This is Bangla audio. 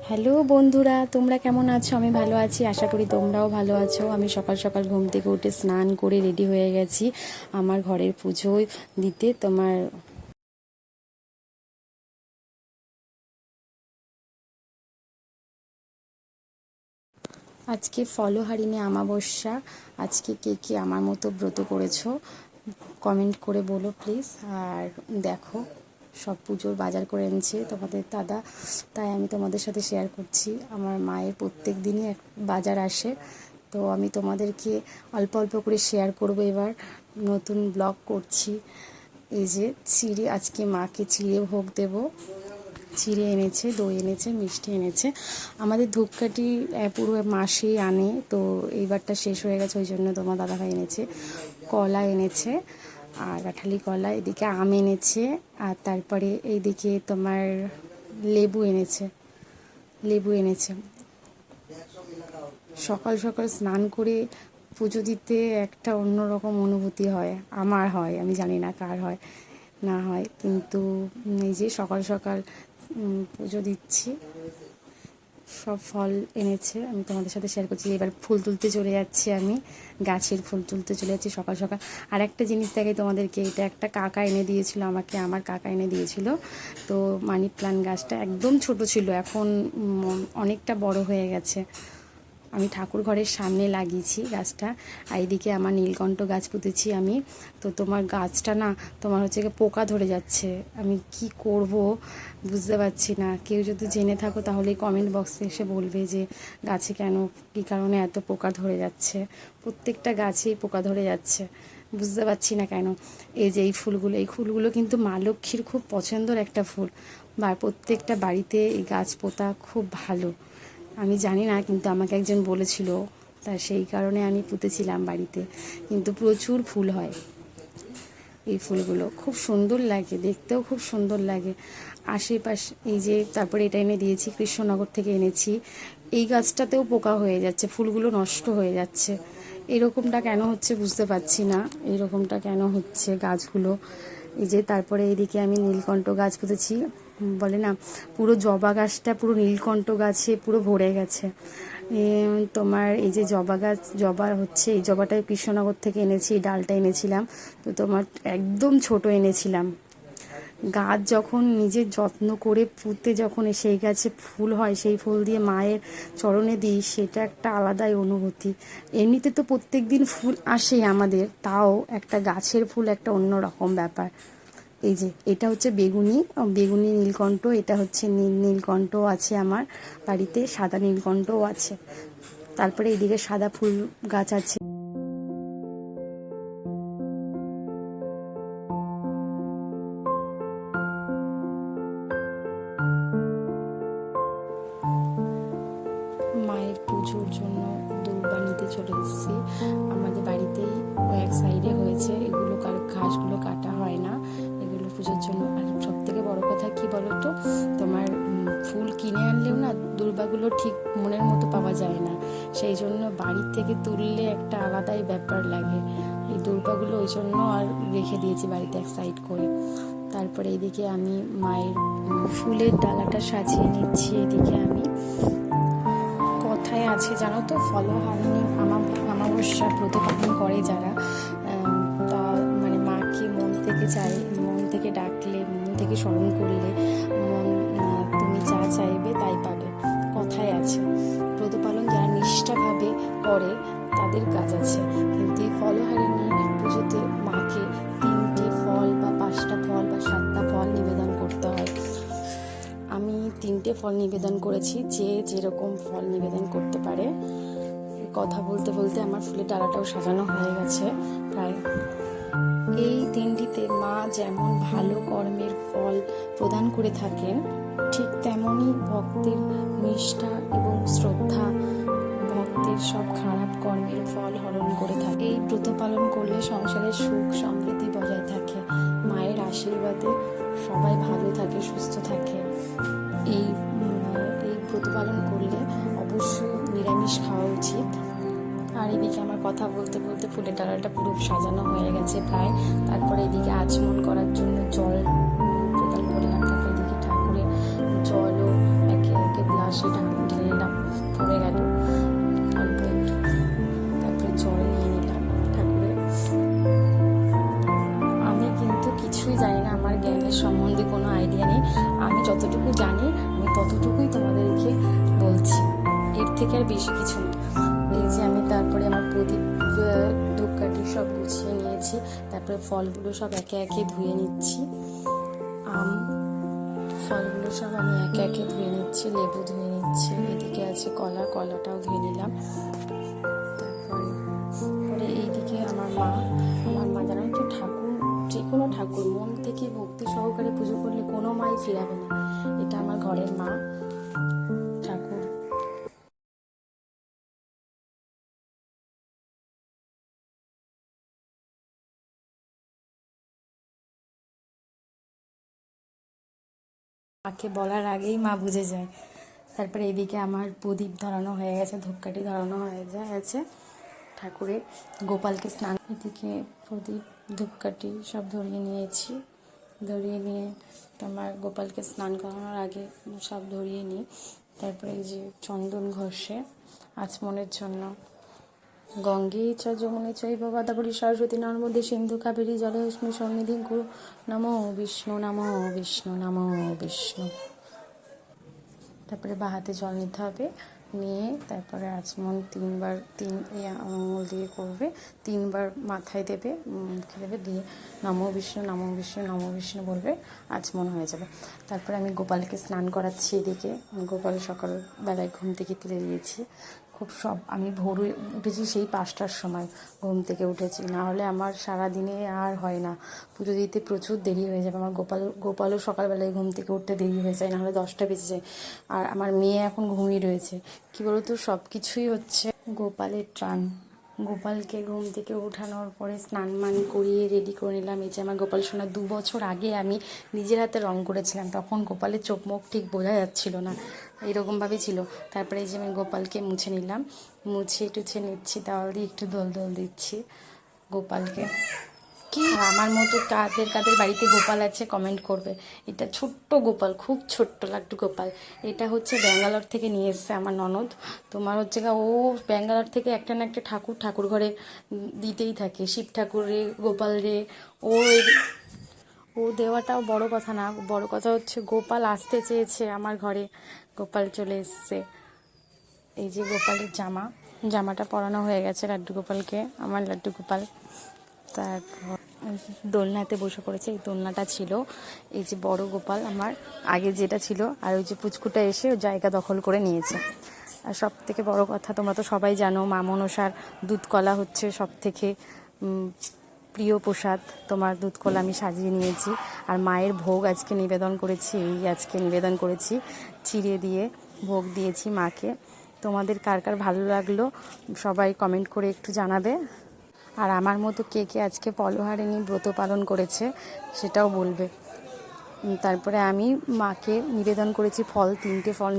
হ্যালো বন্ধুরা, তোমরা কেমন আছো? আমি ভালো আছি, আশা করি তোমরাও ভালো আছো। আমি সকাল সকাল ঘুম থেকে উঠে স্নান করে রেডি হয়ে গেছি আমার ঘরের পুজো দিতে। আজকে ফলহারিণী আমাবস্যা। আজকে কে কে আমার মতো ব্রত করেছো কমেন্ট করে বলো প্লিজ। আর দেখো, সব পুজোর বাজার করে এনেছে তোমাদের দাদা, তাই আমি তোমাদের সাথে শেয়ার করছি। আমার মায়ের প্রত্যেক দিনই এক বাজার আসে, তো আমি তোমাদেরকে অল্প অল্প করে শেয়ার করব। এবার নতুন ব্লগ করছি। এই যে চিড়ে, আজকে মাকে চিড়ে ভোগ দেবো। চিড়ে এনেছে, দই এনেছে, মিষ্টি এনেছে। আমাদের ধূপকাঠি পুরো মাসেই আনে, তো এইবারটা শেষ হয়ে গেছে, ওই জন্য তোমার দাদাভাই এনেছে। কলা এনেছে, আর কাঁঠালি কলা, এদিকে আম এনেছে, আর তারপরে এইদিকে তোমার লেবু এনেছে। সকাল সকাল স্নান করে পুজো দিতে একটা অন্যরকম অনুভূতি হয়, আমার হয়, আমি জানি না কার হয় না হয়, কিন্তু এই যে সকাল সকাল পুজো দিচ্ছি। সব ফল এনেছে, আমি তোমাদের সাথে শেয়ার করছি। এবার ফুল তুলতে চলে যাচ্ছি, আমি গাছের ফুল তুলতে চলে যাচ্ছি সকাল সকাল। আর একটা জিনিস দেখাই তোমাদেরকে, এটা একটা কাকা এনে দিয়েছিল আমাকে, আমার কাকা এনে দিয়েছিল। তো মানি প্লান্ট গাছটা একদম ছোট ছিল, এখন অনেকটা বড় হয়ে গেছে। আমি ঠাকুর ঘরের সামনে লাগিয়েছি গাছটা। আর এইদিকে আমার নীলকণ্ঠ গাছ পুঁতেছি আমি। তো তোমার গাছটা না, তোমার হচ্ছে পোকা ধরে যাচ্ছে, আমি কি করব বুঝতে পারছি না। কেউ যদি জেনে থাকো তাহলে কমেন্ট বক্সে এসে বলবে যে গাছে কেন, কী কারণে এত পোকা ধরে যাচ্ছে। প্রত্যেকটা গাছেই পোকা ধরে যাচ্ছে, বুঝতে পারছি না কেন। এই যে এই ফুলগুলো কিন্তু মা লক্ষ্মীর খুব পছন্দের একটা ফুল, বা প্রত্যেকটা বাড়িতে এই গাছ পোতা খুব ভালো। আমি জানি না, কিন্তু আমাকে একজন বলেছিল, তা সেই কারণে আমি পুঁতেছিলাম বাড়িতে। কিন্তু প্রচুর ফুল হয়, এই ফুলগুলো খুব সুন্দর লাগে, দেখতেও খুব সুন্দর লাগে। আশেপাশে এই যে, তারপরে এটা এনে দিয়েছি, কৃষ্ণনগর থেকে এনেছি। এই গাছটাতেও পোকা হয়ে যাচ্ছে, ফুলগুলো নষ্ট হয়ে যাচ্ছে। এরকমটা কেন হচ্ছে বুঝতে পারছি না, এরকমটা কেন হচ্ছে গাছগুলো। এই যে তারপরে এইদিকে আমি নীলকণ্ঠ গাছ পুঁতেছি, বলে না পুরো জবা গাছটা পুরো নীলকণ্ঠ গাছে পুরো ভরে গেছে। তোমার এই যে জবা হচ্ছে, এই জবাটা কৃষ্ণনগর থেকে এনেছি, এই ডালটা এনেছিলাম। তো তোমার একদম ছোট এনেছিলাম। গাছ যখন নিজের যত্ন করে পুঁতে যখন সেই গাছে ফুল হয়, সেই ফুল দিয়ে মায়ের চরণে দিই, সেটা একটা আলাদাই অনুভূতি। এমনিতে তো প্রত্যেক দিন ফুল আসে আমাদের, তাও একটা গাছের ফুল একটা অন্য রকম ব্যাপার। এই যে এটা হচ্ছে বেগুনি বেগুনি নীলকণ্ঠ, এটা হচ্ছে নীলকণ্ঠ আছে আমার বাড়িতে, সাদা নীলকণ্ঠও আছে। তারপরে এইদিকে সাদা ফুল গাছ আছে। মায়ের পুজোর জন্য দূর্বা নিতে চলে এসেছি। আমাদের বাড়িতেই এক সাইডে হয়েছে, এগুলো ঘাসগুলো কাটা হয় না, এগুলো পুজোর জন্য। আর সব থেকে বড় কথা কি বলো তো, তোমার ফুল কিনে আনলেও না দূর্বাগুলো ঠিক মনের মতো পাওয়া যায় না, সেই জন্য বাড়ির থেকে তুললে একটা আলাদাই ব্যাপার লাগে। এই দূর্বাগুলো ওই জন্য আর রেখে দিয়েছি বাড়িতে এক সাইড করে। তারপরে এইদিকে আমি মায়ের ফুলের ডালাটা সাজিয়ে নিচ্ছি। এদিকে আমি, কথায় আছে জানো তো, ফলহারিণী আমাবস্যা ব্রত পালন করে যারা, তা মানে মাকে মন থেকে চায়, মন থেকে ডাকলে, মন থেকে স্মরণ করলে তুমি যা চাইবে তাই পাবে, কথায় আছে। ব্রত পালন যারা নিষ্ঠাভাবে করে তাদের কাজ আছে। কিন্তু এই ফলহারিণী পুজোতে মাকে 3টে ফল বা 5টা ফল বা 7টা ফল নিবেদন করতে হয়। আমি 3টে ফল নিবেদন করেছি, যে যেরকম ফল নিবেদন করতে পারে। কথা বলতে বলতে আমার ফুলের ডালাটাও সাজানো হয়ে গেছে প্রায়। এই দিনটিতে মা যেমন ভালো কর্মের ফল প্রদান করে থাকেন, ঠিক তেমনই ভক্তের নিষ্ঠা এবং শ্রদ্ধা ভক্তের সব খারাপ কর্মের ফল হরণ করে থাকে। এই ব্রত পালন করলে সংসারের সুখ সমৃদ্ধি বজায় থাকে, মায়ের আশীর্বাদে সবাই ভালো থাকে, সুস্থ থাকে। এই ব্রত পালন করলে অবশ্যই নিরামিষ খাওয়া উচিত। আর এদিকে আমার কথা বলতে বলতে ফুলের ডালাটা পুরো সাজানো হয়ে গেছে প্রায়। তারপরে এদিকে আচমন করার জন্য জল প্রদান করলাম। কিছুই জানি না, আমার জ্ঞানের সম্বন্ধে কোনো আইডিয়া নেই। আমি যতটুকু জানি আমি ততটুকুই তোমাদেরকে বলছি, এর থেকে আর বেশি কিছু না। এই যে আমি তারপরে আমার প্রদীপ ধূপকাঠি সব গুছিয়ে নিয়েছি, তারপরে ফলগুলো সব একে একে ধুয়ে নিচ্ছি। ফলগুলো সব আমি একে একে ধুয়ে নিচ্ছি, লেবু ধুয়ে নিচ্ছি, এদিকে আছে কলা, কলাটাও ধুয়ে নিলাম। তারপরে এইদিকে আমার মা জানো তো, ঠাকুর যে কোনো ঠাকুর মন থেকে ভক্তি সহকারে পুজো করলে কোনো মাই ফিরাবে না। এটা আমার ঘরের মা ঠাকুর। মাকে বলার আগেই মা বুঝে যায়। তারপরে এদিকে আমার প্রদীপ ধরানো হয়ে গেছে, ধূপকাঠি ধরানো হয়ে গেছে ঠাকুরের। গোপালকে স্নান, এদিকে প্রদীপ ধূপকাঠি সব ধরিয়ে নিয়েছি। ধরিয়ে নিয়ে তোমার গোপালকে স্নান করানোর আগে সব ধরিয়ে নিই। তারপরে এই যে চন্দন ঘষে আচমনের জন্য। গঙ্গে চ যমুনে চৈব গোদাবরী সরস্বতী নর্মদে সিন্ধু কাবেরী জলেস্মিন সন্নিধিং কুরু নমো বিষ্ণু নমো বিষ্ণু নমো বিষ্ণু। তারপরে বাঁ হাতে জল নিতে হবে, নিয়ে তারপরে আচমন তিন আঙুল দিয়ে করবে, 3বার মাথায় দেবে, মুখে দেবে, দিয়ে নমো বিষ্ণু নমো বিষ্ণু নমো বিষ্ণু বলবে, আচমন হয়ে যাবে। তারপরে আমি গোপালকে স্নান করাচ্ছি। এদিকে গোপাল সকালবেলায় ঘুম থেকে তুলে দিয়েছি। আমি ভোরে উঠেছি, সেই 5টার সময় ঘুম থেকে উঠেছি, না হলে আমার সারাদিনে আর হয় না, পুজো দিতে প্রচুর দেরি হয়ে যাবে। আমার গোপালও সকালবেলায় ঘুম থেকে উঠতে দেরি হয়ে যায়, না হলে 10টা বেজে যায়। আর আমার মেয়ে এখন ঘুমিয়ে রয়েছে। কী বলতো, সব কিছুই হচ্ছে গোপালের টান। গোপালকে ঘুম থেকে ওঠানোর পরে স্নান করিয়ে রেডি করে নিলাম। এই যে আমার গোপাল সোনা, 2 বছর আগে আমি নিজের হাতে রং করেছিলাম, তখন গোপালের চোখ মুখ ঠিক বোঝা যাচ্ছিল না, এরকমভাবে ছিল। তারপরে এই যে আমি গোপালকে মুছে নিলাম, মুছে টুছে নিচ্ছি, তাওয়াল দিয়ে একটু দোল দিচ্ছি গোপালকে। আর আমার মতো কাদের বাড়িতে গোপাল আছে কমেন্ট করবে। এটা ছোট্ট গোপাল, খুব ছোট্ট লাড্ডু গোপাল। এটা হচ্ছে ব্যাঙ্গালোর থেকে নিয়ে এসছে আমার ননদ। তোমার হচ্ছে ও ব্যাঙ্গালোর থেকে একটা না একটা ঠাকুর ঘরে দিতেই থাকে, শিব ঠাকুর রে, গোপাল রে। ও দেওয়াটাও বড় কথা না, বড় কথা হচ্ছে গোপাল আসতে চেয়েছে আমার ঘরে, গোপাল চলে এসছে। এই যে গোপালের জামাটা পরানো হয়ে গেছে লাড্ডু গোপালকে, আমার লাড্ডু গোপাল। তারপর দোলনাতে বসে পড়েছে। এই দোলনাটা ছিল এই যে বড় গোপাল আমার আগে যেটা ছিল, আর ওই যে পুচকুটা এসে জায়গা দখল করে নিয়েছে। আর সব থেকে বড় কথা, তোমরা তো সবাই জানো, মা মনসার দুধ কলা হচ্ছে সব থেকে প্রিয় প্রসাদ। তোমার দুধ কলা আমি সাজিয়ে নিয়েছি, আর মায়ের ভোগ আজকে নিবেদন করেছি। আজকে নিবেদন করেছি, চিড়ে দিয়ে ভোগ দিয়েছি মাকে। তোমাদের কার কার ভালো লাগলো সবাই কমেন্ট করে একটু জানাবে। আর আমার মতো কে কে আজকে ফলহারিণী ব্রত পালন করেছে সেটাও বলবে। তারপরে আমি মাকে নিবেদন করেছি ফল, 3টে ফল।